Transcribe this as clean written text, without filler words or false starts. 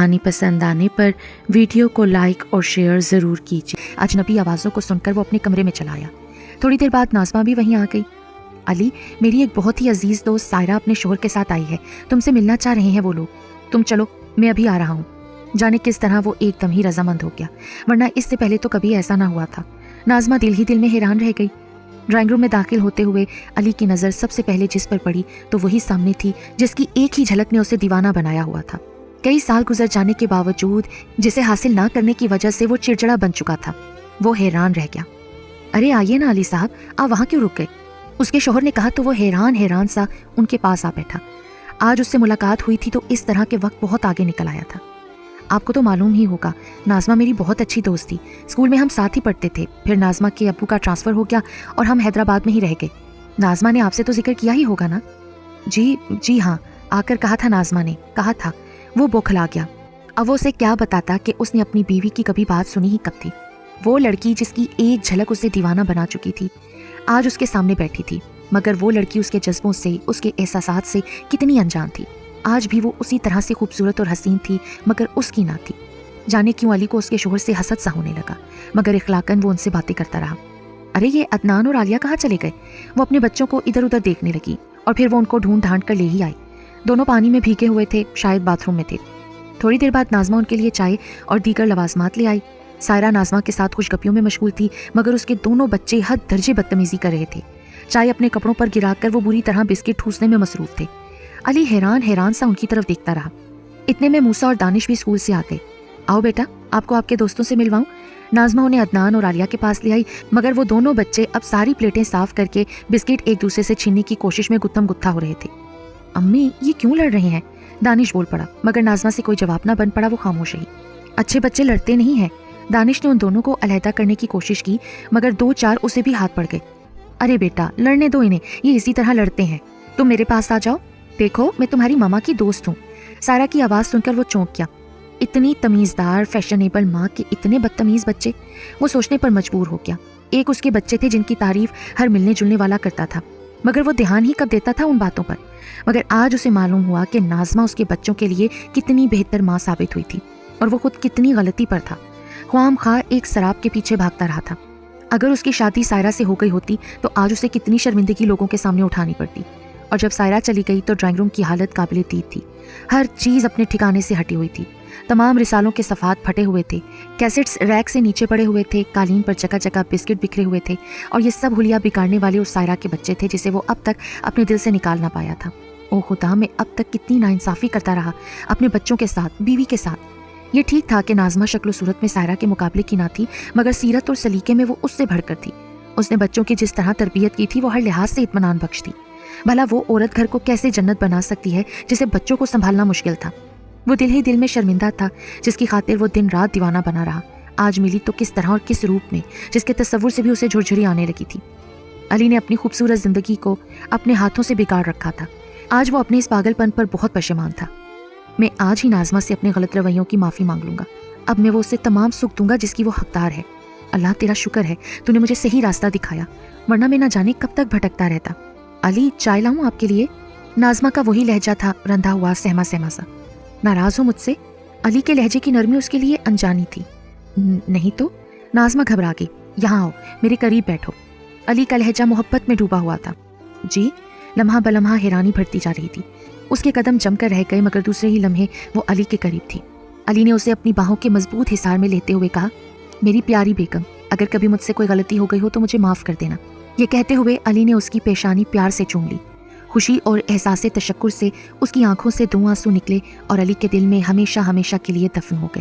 कहानी पसंद आने पर वीडियो को लाइक और शेयर ज़रूर कीजिए। अजनबी आवाज़ों को सुनकर वो अपने कमरे में चला आया। थोड़ी देर बाद नाज़मा भी वहीं आ गई। अली, मेरी एक बहुत ही अजीज़ दोस्त सायरा अपने शोहर के साथ आई है, तुमसे मिलना चाह रहे हैं वो लोग। तुम चलो, मैं अभी आ रहा हूँ। जाने किस तरह वो एकदम ही रजामंद हो गया, वरना इससे पहले तो कभी ऐसा ना हुआ था। नाज़मा दिल ही दिल में हैरान रह गई। ड्राइंग रूम में दाखिल होते हुए अली की नज़र सबसे पहले जिस पर पड़ी तो वही सामने थी जिसकी एक ही झलक ने उसे दीवाना बनाया हुआ था। कई साल गुजर जाने के बावजूद जिसे हासिल ना करने की वजह से वो चिड़चिड़ा बन चुका था। वो हैरान रह गया। अरे आइए ना अली साहब, आप वहाँ क्यों रुक गए? उसके शोहर ने कहा तो वो हैरान सा उनके पास आ बैठा। आज उससे मुलाकात हुई थी तो इस तरह के वक्त बहुत आगे निकल आया था। आपको तो मालूम ही होगा, नाज़मा मेरी बहुत अच्छी दोस्त थी। स्कूल में हम साथ ही पढ़ते थे। फिर नाज़मा के अब्बू का ट्रांसफ़र हो गया और हम हैदराबाद में ही रह गए। नाज़मा ने आपसे तो जिक्र किया ही होगा ना? जी हाँ, आकर कहा था नाज़मा ने, कहा था। वो बौखला गया। अब वो उसे क्या बताता कि उसने अपनी बीवी की कभी बात सुनी ही कब थी। वो लड़की जिसकी एक झलक उसे दीवाना बना चुकी थी आज उसके सामने बैठी थी, मगर वो लड़की उसके जज्बों से, उसके एहसासात से कितनी अनजान थी। आज भी वो उसी तरह से खूबसूरत और हसीन थी, मगर उसकी ना थी। जाने क्यों अली को उसके शोहर से हसद सा होने लगा, मगर इखलाकन वो उनसे बातें करता रहा। अरे ये अदनान और आलिया कहाँ चले गए? वो अपने बच्चों को इधर उधर देखने लगी और फिर वो उनको ढूंढ ढांढ कर ले ही आई। दोनों पानी में भीगे हुए थे, शायद बाथरूम में थे। थोड़ी देर बाद नाज़मा उनके लिए चाय और दीगर लवाजमात ले आई। सायरा नाज़मा के साथ खुशगपियों में मशगूल थी, मगर उसके दोनों बच्चे हद दर्जे बदतमीजी कर रहे थे। चाय अपने कपड़ों पर गिराकर वो बुरी तरह बिस्किट ठूसने में मसरूफ थे। अली हैरान सा उनकी तरफ देखता रहा। इतने में मूसा और दानिश भी स्कूल से आ गए। आओ बेटा, आपको आपके दोस्तों से मिलवाऊं। नाज़मा उन्हें अदनान और आलिया के पास ले आई, मगर वो दोनों बच्चे अब सारी प्लेटें साफ करके बिस्किट एक दूसरे से छीनने की कोशिश में गुत्थम गुत्था हो रहे थे। अम्मी, ये क्यों लड़ रहे हैं? दानिश बोल पड़ा, मगर नाज़मा से कोई जवाब ना बन पड़ा। वो खामोश रही। अच्छे बच्चे लड़ते नहीं हैं। दानिश ने उन दोनों को अलहदा करने की कोशिश की, मगर 2-4 उसे भी हाथ पड़ गए। अरे बेटा, लड़ने दो इन्हें, ये इसी तरह लड़ते हैं। तुम मेरे पास आ जाओ, देखो मैं तुम्हारी मामा की दोस्त हूँ। सारा की आवाज़ सुनकर वो चौंक गया। इतनी तमीज़दार फैशनेबल माँ के इतने बदतमीज़ बच्चे। वो सोचने पर मजबूर हो गया। एक उसके बच्चे थे जिनकी तारीफ हर मिलने जुलने वाला करता था, मगर वो ध्यान ही कब देता था उन बातों पर। मगर आज उसे मालूम हुआ कि नाज़मा उसके बच्चों के लिए कितनी बेहतर माँ साबित हुई थी और वो खुद कितनी गलती पर था। ख्वाम खा एक शराब के पीछे भागता रहा था। अगर उसकी शादी सायरा से हो गई होती तो आज उसे कितनी शर्मिंदगी लोगों के सामने उठानी पड़ती। और जब सायरा चली गई तो ड्राइंग रूम की हालत काबिले दीद थी। हर चीज़ अपने ठिकाने से हटी हुई थी। तमाम रिसालों के सफ़ात फटे हुए थे, कैसेट्स रैक से नीचे पड़े हुए थे, कालीन पर जगह जगह बिस्किट बिखरे हुए थे। और ये सब हुलिया बिगाड़ने वाले उस सायरा के बच्चे थे जिसे वो अब तक अपने दिल से निकाल ना पाया था। ओ खुदा, मैं अब तक कितनी नाइंसाफ़ी करता रहा अपने बच्चों के साथ, बीवी के साथ। ये ठीक था कि नाज़मा शक्ल सूरत में सायरा के मुकाबले की ना थी, मगर सीरत और सलीके में वो उससे बढ़कर थी। उसने बच्चों की जिस तरह तरबियत की थी वो हर लिहाज से इत्मीनान बख्श थी। भला वो औरत घर को कैसे जन्नत बना सकती है जिसे बच्चों को संभालना मुश्किल था। वो दिल ही दिल में शर्मिंदा था, जिसकी खातिर वो दिन रात दीवाना बना रहा। आज मिली तो किस तरह और किस रूप में, जिसके तस्वुर से भी उसे झुरझुरी आने लगी थी। अली ने अपनी खूबसूरत जिंदगी को अपने हाथों से बिगाड़ रखा था। आज वो अपने इस पागलपन पर बहुत परेशान था। मैं आज ही नाज़मा से अपने गलत रवैयों की माफ़ी मांग लूँगा। अब मैं वो उससे तमाम सुख दूंगा जिसकी वो हकदार है। अल्लाह तेरा शुक्र है, तूने मुझे सही रास्ता दिखाया, वरना मैं ना जाने कब तक भटकता रहता। अली, चाय लाऊं आपके लिए? नाज़मा का वही लहजा था, रंधा हुआ, सहमा सहमा सा। नाराज़ हो मुझसे? अली के लहजे की नरमी उसके लिए अनजानी थी। नहीं तो। नाज़मा घबरा गई। यहाँ आओ, मेरे करीब बैठो। अली का लहजा मोहब्बत में डूबा हुआ था। जी। लम्हा बलम्हा हैरानी भरती जा रही थी। उसके कदम जमकर रह गए, मगर दूसरे ही लम्हे वो अली के करीब थी। अली ने उसे अपनी बाहों के मजबूत हिसार में लेते हुए कहा, मेरी प्यारी बेगम, अगर कभी मुझसे कोई गलती हो गई हो तो मुझे माफ़ कर देना। ये कहते हुए अली ने उसकी पेशानी प्यार से चूम ली। खुशी और एहसास तशक्कुर से उसकी आंखों से 2 आंसू निकले और अली के दिल में हमेशा हमेशा के लिए दफन हो गए।